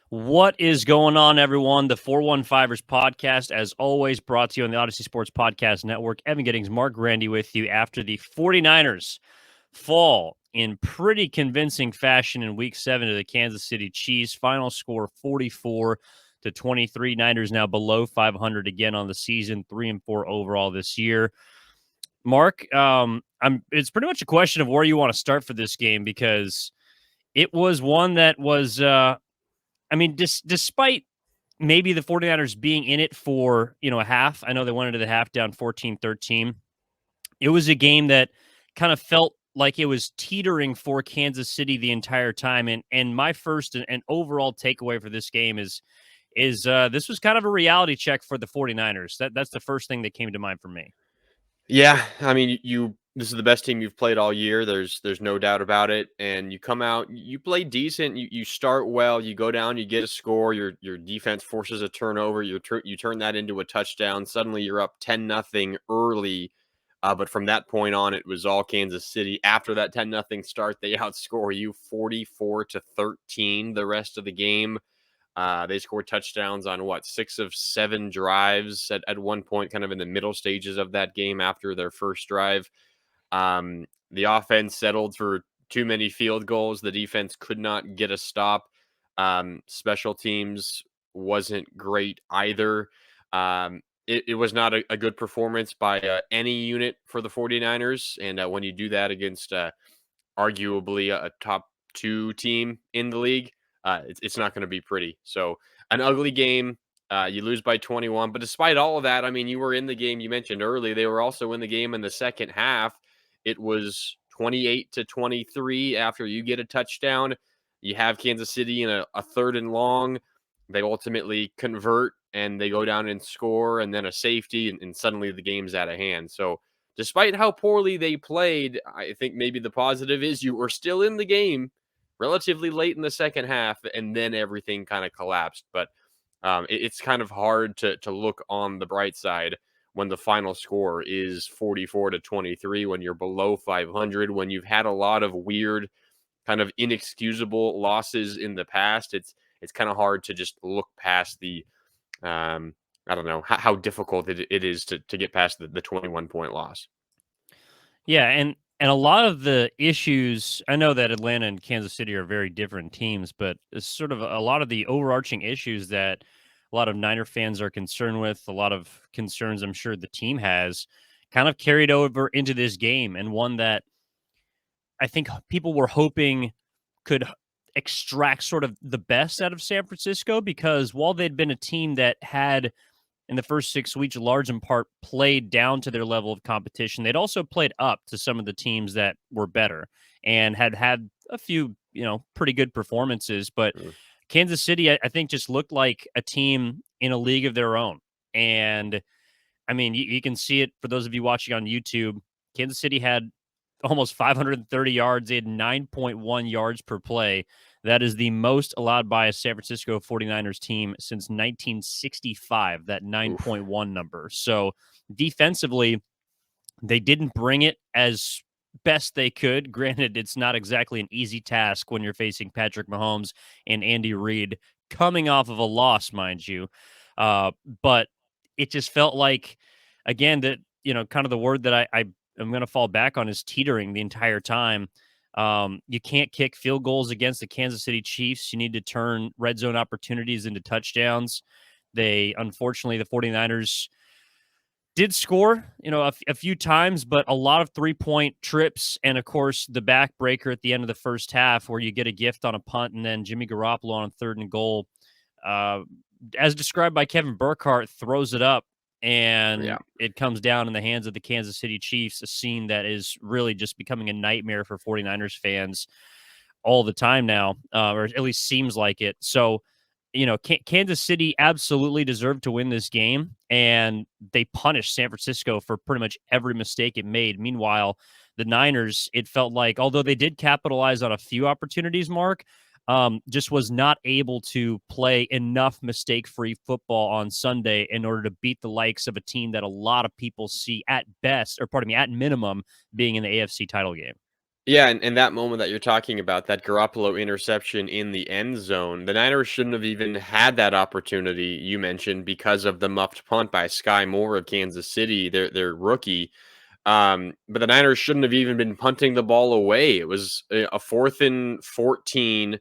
What is going on, everyone? The 415ers podcast, as always, brought to you on the Odyssey Sports Podcast Network. Evan Giddings, Marc Grandy with you after the 49ers fall in pretty convincing fashion in Week 7 to the Kansas City Chiefs. Final score 44-23. Niners now below 500 again on the season, 3-4 overall this year. Marc, it's pretty much a question of where you want to start for this game because it was one that was despite maybe the 49ers being in it for, a half, I know they went into the half down 14-13. It was a game that kind of felt like it was teetering for Kansas City the entire time. And my first and overall takeaway for this game is this was kind of a reality check for the 49ers. That's the first thing that came to mind for me. Yeah, I mean, this is the best team you've played all year. There's no doubt about it. And you come out, you play decent. You start well. You go down, you get a score. Your defense forces a turnover. You turn that into a touchdown. Suddenly you're up 10-0 early. But from that point on, it was all Kansas City. After that 10-0 start, they outscore you 44-13 the rest of the game. They scored touchdowns on 6 of 7 drives at one point, kind of in the middle stages of that game after their first drive. The offense settled for too many field goals. The defense could not get a stop. Special teams wasn't great either. It was not a good performance by any unit for the 49ers. And when you do that against arguably a top 2 team in the league, it's not going to be pretty. So an ugly game. You lose by 21. But despite all of that, I mean, you were in the game. You mentioned early they were also in the game in the second half. It was 28-23 after you get a touchdown. You have Kansas City in a third and long. They ultimately convert and they go down and score, and then a safety, and suddenly the game's out of hand. So despite how poorly they played, I think maybe the positive is you were still in the game relatively late in the second half, and then everything kind of collapsed. But it's kind of hard to look on the bright side when the final score is 44-23, when you're below 500, when you've had a lot of weird, kind of inexcusable losses in the past. It's kind of hard to just look past the I don't know how difficult it is to get past the 21-point loss. Yeah, and a lot of the issues, I know that Atlanta and Kansas City are very different teams, but it's sort of a lot of the overarching issues that a lot of Niner fans are concerned with, a lot of concerns I'm sure the team has, kind of carried over into this game, and one that I think people were hoping could extract sort of the best out of San Francisco, because while they'd been a team that had in the first 6 weeks, large in part, played down to their level of competition, they'd also played up to some of the teams that were better and had a few, pretty good performances. But Mm. Kansas City, I think, just looked like a team in a league of their own. And I mean, you can see it for those of you watching on YouTube. Kansas City had almost 530 yards. They had 9.1 yards per play. That is the most allowed by a San Francisco 49ers team since 1965, that Oof. 9.1 number. So defensively, they didn't bring it as best they could. Granted, it's not exactly an easy task when you're facing Patrick Mahomes and Andy Reid coming off of a loss, mind you. But it just felt like, again, that, kind of the word that I am going to fall back on is teetering the entire time. You can't kick field goals against the Kansas City Chiefs. You need to turn red zone opportunities into touchdowns. Unfortunately, the 49ers did score, a few times, but a lot of 3-point trips. And of course, the backbreaker at the end of the first half where you get a gift on a punt and then Jimmy Garoppolo on 3rd and goal, as described by Kevin Burkhardt, throws it up and it comes down in the hands of the Kansas City Chiefs, a scene that is really just becoming a nightmare for 49ers fans all the time now, or at least seems like it. So, Kansas City absolutely deserved to win this game, and they punished San Francisco for pretty much every mistake it made. Meanwhile, the Niners, it felt like, although they did capitalize on a few opportunities, Marc, just was not able to play enough mistake-free football on Sunday in order to beat the likes of a team that a lot of people see at best, or pardon me, at minimum, being in the AFC title game. Yeah, and that moment that you're talking about, that Garoppolo interception in the end zone, the Niners shouldn't have even had that opportunity you mentioned because of the muffed punt by Sky Moore of Kansas City, their rookie. But the Niners shouldn't have even been punting the ball away. It was a 4th and 14,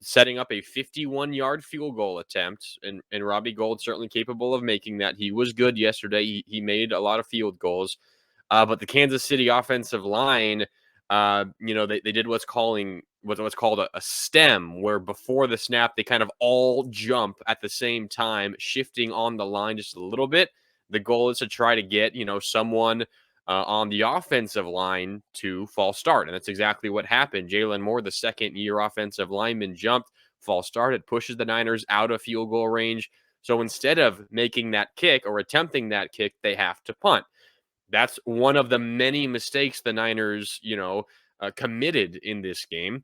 setting up a 51-yard field goal attempt, and Robbie Gould certainly capable of making that. He was good yesterday. He made a lot of field goals. But the Kansas City offensive line, they did what's called a stem, where before the snap they kind of all jump at the same time, shifting on the line just a little bit. The goal is to try to get someone on the offensive line to false start, and that's exactly what happened. Jalen Moore, the second-year offensive lineman, jumped false start. It pushes the Niners out of field goal range. So instead of making that kick or attempting that kick, they have to punt. That's one of the many mistakes the Niners, committed in this game.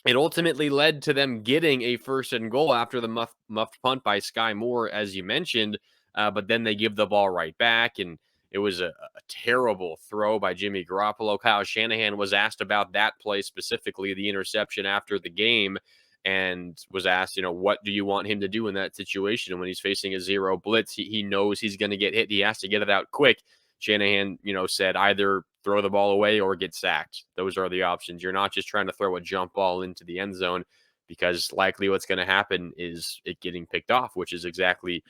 It ultimately led to them getting a 1st and goal after the muffed punt by Sky Moore, as you mentioned. But then they give the ball right back, and it was a terrible throw by Jimmy Garoppolo. Kyle Shanahan was asked about that play specifically, the interception, after the game, and was asked, what do you want him to do in that situation? And when he's facing a zero blitz, he knows he's going to get hit. He has to get it out quick. Shanahan, said either throw the ball away or get sacked. Those are the options. You're not just trying to throw a jump ball into the end zone, because likely what's going to happen is it getting picked off, which is exactly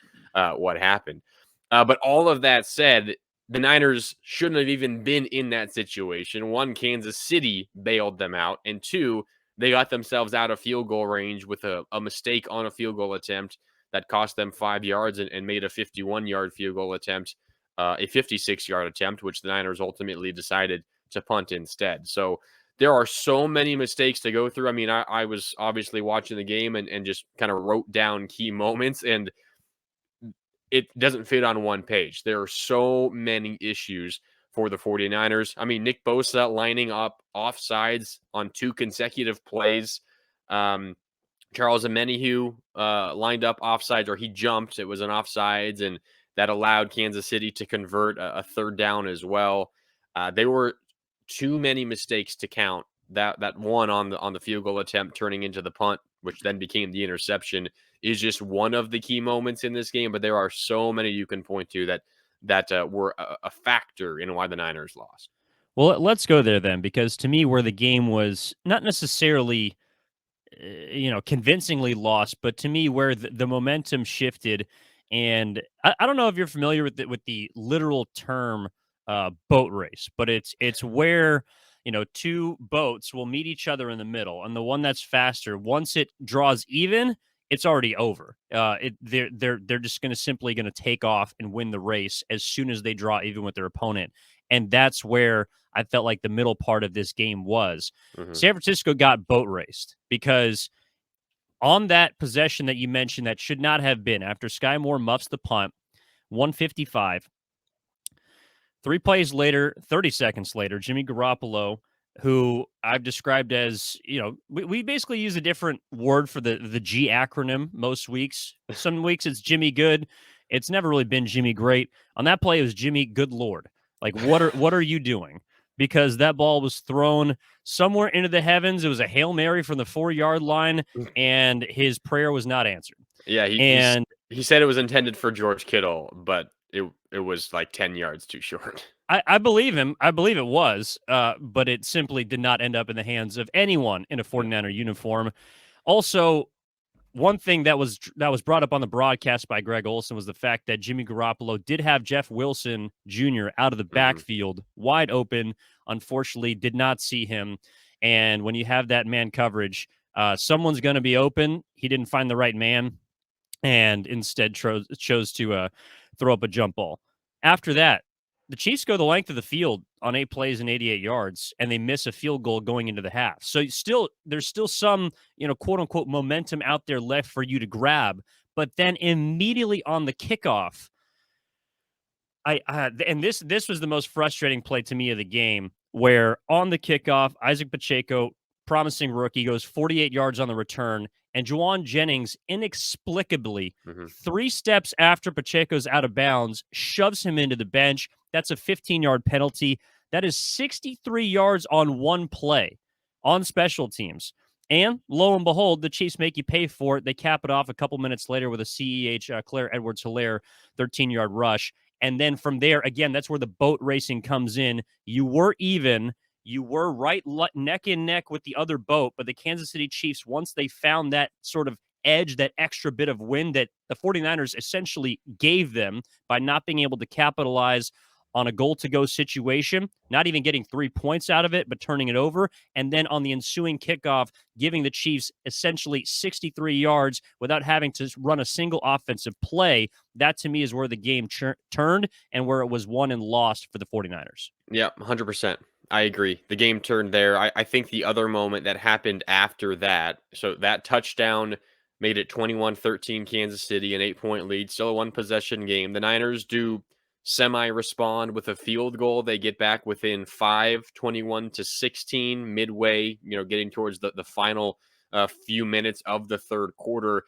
what happened. But all of that said, the Niners shouldn't have even been in that situation. One, Kansas City bailed them out, and two, they got themselves out of field goal range with a mistake on a field goal attempt that cost them 5 yards and made a 51-yard field goal attempt a 56-yard attempt, which the Niners ultimately decided to punt instead. So there are so many mistakes to go through. I mean, I was obviously watching the game and just kind of wrote down key moments, and it doesn't fit on one page. There are so many issues for the 49ers. I mean, Nick Bosa lining up offsides on 2 consecutive plays. Charles Omenihu lined up offsides, or he jumped. It was an offsides, and that allowed Kansas City to convert a 3rd down as well. There were too many mistakes to count. That one on the field goal attempt turning into the punt, which then became the interception, is just one of the key moments in this game. But there are so many you can point to that were a factor in why the Niners lost. Well, let's go there then, because to me, where the game was not necessarily convincingly lost, but to me, where the momentum shifted, and I don't know if you're familiar with the literal term boat race, but it's where 2 boats will meet each other in the middle, and the one that's faster, once it draws even, it's already over. They're just simply going to take off and win the race as soon as they draw even with their opponent, and that's where I felt like the middle part of this game was. Mm-hmm. San Francisco got boat raced because on that possession that you mentioned that should not have been, after Sky Moore muffs the punt, 155, 3 plays later, 30 seconds later, Jimmy Garoppolo, who I've described as, we basically use a different word for the G acronym most weeks. Some weeks it's Jimmy Good. It's never really been Jimmy Great. On that play, it was Jimmy Good Lord. Like, what are you doing? Because that ball was thrown somewhere into the heavens. It was a Hail Mary from the 4-yard line, and his prayer was not answered. Yeah, And he said it was intended for George Kittle, but it was like 10 yards too short. I believe him. I believe it was, but it simply did not end up in the hands of anyone in a 49er uniform. Also, one thing that was brought up on the broadcast by Greg Olsen was the fact that Jimmy Garoppolo did have Jeff Wilson Jr. out of the backfield, wide open. Unfortunately, did not see him. And when you have that man coverage, someone's going to be open. He didn't find the right man, and instead chose to throw up a jump ball. After that, the Chiefs go the length of the field on 8 plays and 88 yards, and they miss a field goal going into the half. So there's still some, quote unquote momentum out there left for you to grab. But then immediately on the kickoff, and this was the most frustrating play to me of the game, where on the kickoff, Isaac Pacheco, promising rookie, goes 48 yards on the return, and Juwan Jennings inexplicably 3 steps after Pacheco's out of bounds shoves him into the bench. That's a 15-yard penalty. That is 63 yards on one play on special teams. And lo and behold, the Chiefs make you pay for it. They cap it off a couple minutes later with a CEH, Claire Edwards-Helaire 13-yard rush. And then from there, again, that's where the boat racing comes in. You were even. You were right neck and neck with the other boat, but the Kansas City Chiefs, once they found that sort of edge, that extra bit of wind that the 49ers essentially gave them by not being able to capitalize on a goal-to-go situation, not even getting 3 points out of it, but turning it over, and then on the ensuing kickoff, giving the Chiefs essentially 63 yards without having to run a single offensive play. That, to me, is where the game turned and where it was won and lost for the 49ers. Yeah, 100%. I agree. The game turned there. I think the other moment that happened after that, so that touchdown made it 21-13 Kansas City, an 8-point lead, still a one-possession game. The Niners do semi-respond with a field goal. They get back within 5, 21-16, midway, getting towards the final few minutes of the third quarter.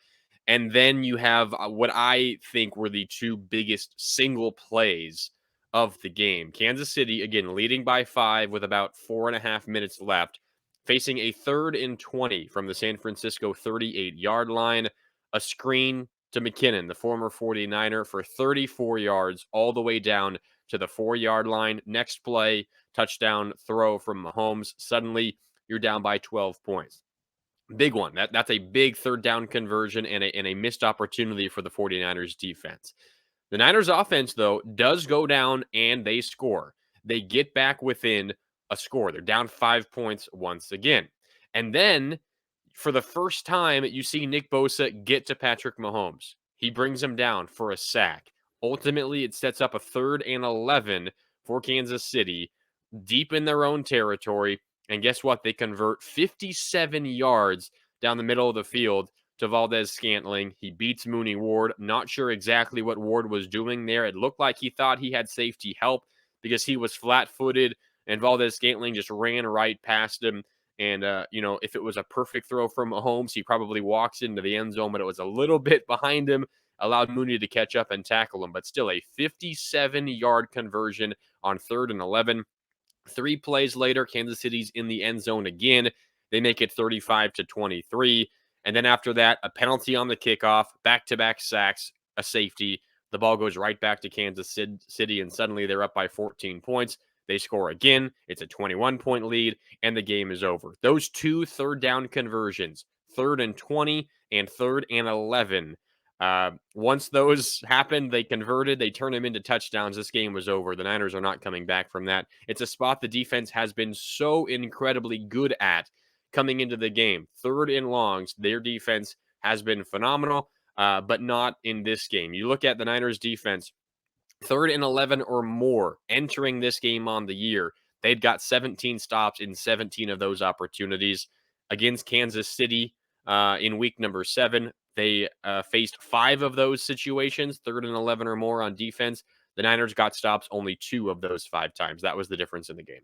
And then you have what I think were the two biggest single plays of the game. Kansas City, again, leading by 5 with about 4.5 minutes left, facing a 3rd and 20 from the San Francisco 38-yard line. A screen to McKinnon, the former 49er, for 34 yards all the way down to the 4-yard line. Next play, touchdown throw from Mahomes. Suddenly, you're down by 12 points. Big one. That's a big third down conversion and a missed opportunity for the 49ers defense. The Niners offense, though, does go down and they score. They get back within a score. They're down 5 points once again. And then, for the first time, you see Nick Bosa get to Patrick Mahomes. He brings him down for a sack. Ultimately, it sets up a 3rd and 11 for Kansas City, deep in their own territory. And guess what? They convert 57 yards down the middle of the field to Valdez-Scantling. He beats Mooney Ward. Not sure exactly what Ward was doing there. It looked like he thought he had safety help because he was flat-footed, and Valdez-Scantling just ran right past him. And, if it was a perfect throw from Mahomes, he probably walks into the end zone, but it was a little bit behind him, allowed Mooney to catch up and tackle him. But still a 57-yard conversion on 3rd and 11. 3 plays later, Kansas City's in the end zone again. They make it 35-23. And then after that, a penalty on the kickoff, back-to-back sacks, a safety. The ball goes right back to Kansas City, and suddenly they're up by 14 points. They score again. It's a 21-point lead, and the game is over. Those 2 third down conversions, 3rd and 20 and 3rd and 11. Once those happened, they converted, they turned them into touchdowns. This game was over. The Niners are not coming back from that. It's a spot the defense has been so incredibly good at coming into the game. 3rd and longs, their defense has been phenomenal, but not in this game. You look at the Niners defense, 3rd and 11 or more entering this game on the year. They'd got 17 stops in 17 of those opportunities. Against Kansas City in week number 7, they faced 5 of those situations, 3rd and 11 or more on defense. The Niners got stops only 2 of those 5 times. That was the difference in the game.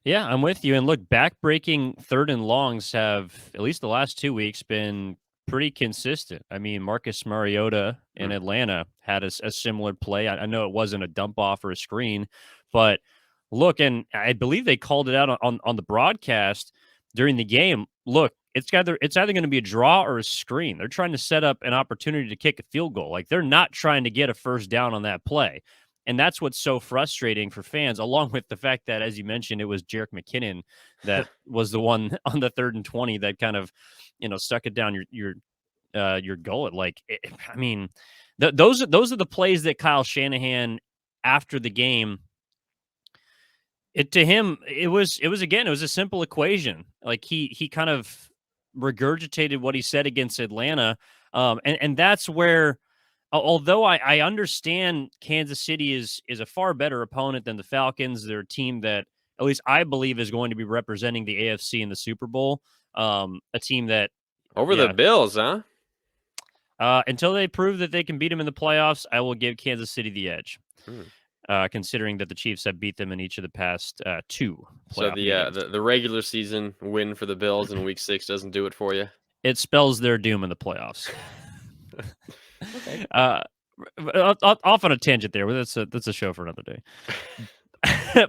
Yeah, I'm with you. And look, back-breaking 3rd and longs have, at least the last 2 weeks, been pretty consistent. I mean, Marcus Mariota in Atlanta had a similar play. I know it wasn't a dump-off or a screen, but look, and I believe they called it out on the broadcast during the game. Look, it's either going to be a draw or a screen. They're trying to set up an opportunity to kick a field goal. Like, they're not trying to get a first down on that play. And that's what's so frustrating for fans, along with the fact that, as you mentioned, it was Jerick McKinnon that was the one on the 3rd and 20 that kind of, stuck it down your gullet. Like, I mean, those are the plays that Kyle Shanahan, after the game, to him, it was a simple equation. Like, he kind of regurgitated what he said against Atlanta, and that's where. Although I understand Kansas City is a far better opponent than the Falcons, they're a team that, at least I believe, is going to be representing the AFC in the Super Bowl. A team that over the Bills, huh? Until they prove that they can beat them in the playoffs, I will give Kansas City the edge. Considering that the Chiefs have beat them in each of the past 2 playoff So the regular season win for the Bills in Week 6 doesn't do it for you? It spells their doom in the playoffs. Okay. Off on a tangent there, but that's a show for another day.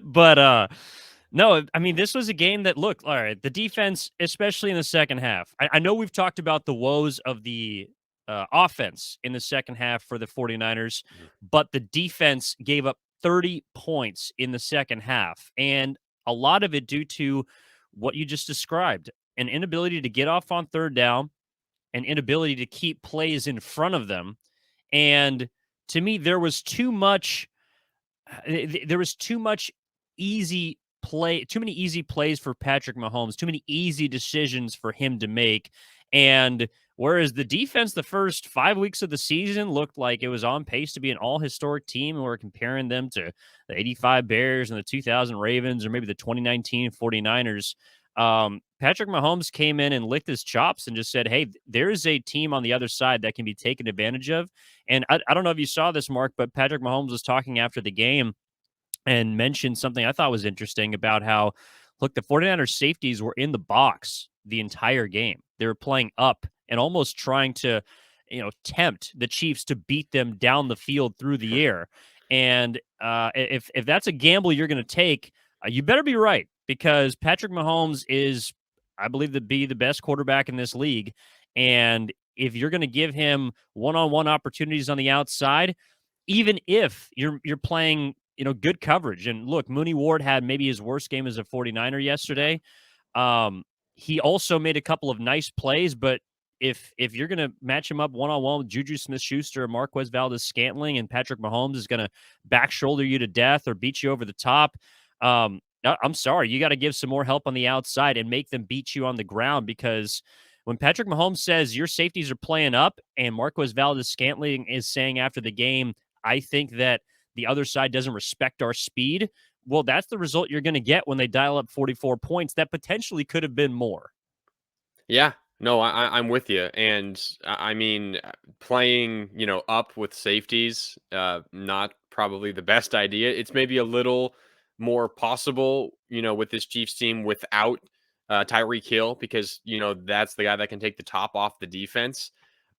But no, I mean, this was a game that look, all right, the defense, especially in the second half. I know we've talked about the woes of the offense in the second half for the 49ers, Mhm. but the defense gave up 30 points in the second half. And a lot of it due to what you just described, an inability to get off on third down, an inability to keep plays in front of them. And to me, there was too much easy play, too many easy plays for Patrick Mahomes, too many easy decisions for him to make. And whereas the defense, the first 5 weeks of the season looked like it was on pace to be an all historic team, and we're comparing them to the 85 Bears and the 2000 Ravens or maybe the 2019 49ers. Patrick Mahomes came in and licked his chops and just said, hey, there's a team on the other side that can be taken advantage of. And I don't know if you saw this, Mark, but Patrick Mahomes was talking after the game and mentioned something I thought was interesting about how, look, the 49ers safeties were in the box the entire game. They were playing up and almost trying to, tempt the Chiefs to beat them down the field through the air. And if that's a gamble you're going to take, you better be right because Patrick Mahomes is, I believe, to be the best quarterback in this league. And if you're going to give him one-on-one opportunities on the outside, even if you're playing, good coverage. And look, Mooney Ward had maybe his worst game as a 49er Yeah. yesterday. He also made a couple of nice plays, but if you're going to match him up one-on-one with Juju Smith-Schuster, Marquez Valdez-Scantling, and Patrick Mahomes is going to back shoulder you to death or beat you over the top, I'm sorry, you got to give some more help on the outside and make them beat you on the ground because when Patrick Mahomes says your safeties are playing up and Marquez Valdez-Scantling is saying after the game, I think that the other side doesn't respect our speed. Well, that's the result you're going to get when they dial up 44 points. That potentially could have been more. Yeah. No, I'm with you. And I mean, playing, up with safeties, not probably the best idea. It's maybe a little more possible, with this Chiefs team without Tyreek Hill because, that's the guy that can take the top off the defense.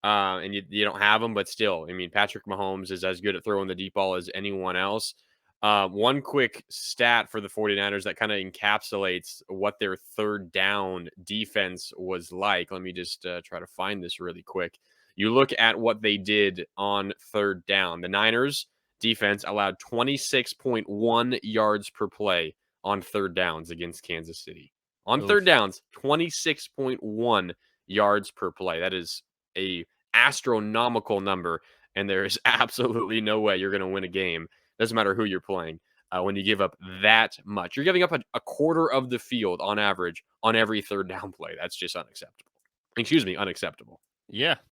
And you don't have him, but still, I mean, Patrick Mahomes is as good at throwing the deep ball as anyone else. One quick stat for the 49ers that kind of encapsulates what their third down defense was like. Let me just try to find this really quick. You look at what they did on third down. The Niners defense allowed 26.1 yards per play on third downs against Kansas City. On third Oof. downs, 26.1 yards per play. That is a astronomical number, and there is absolutely no way you're going to win a game. Doesn't matter who you're playing. When you give up that much, you're giving up a quarter of the field on average on every third down play. That's just unacceptable. Excuse me, unacceptable. Yeah.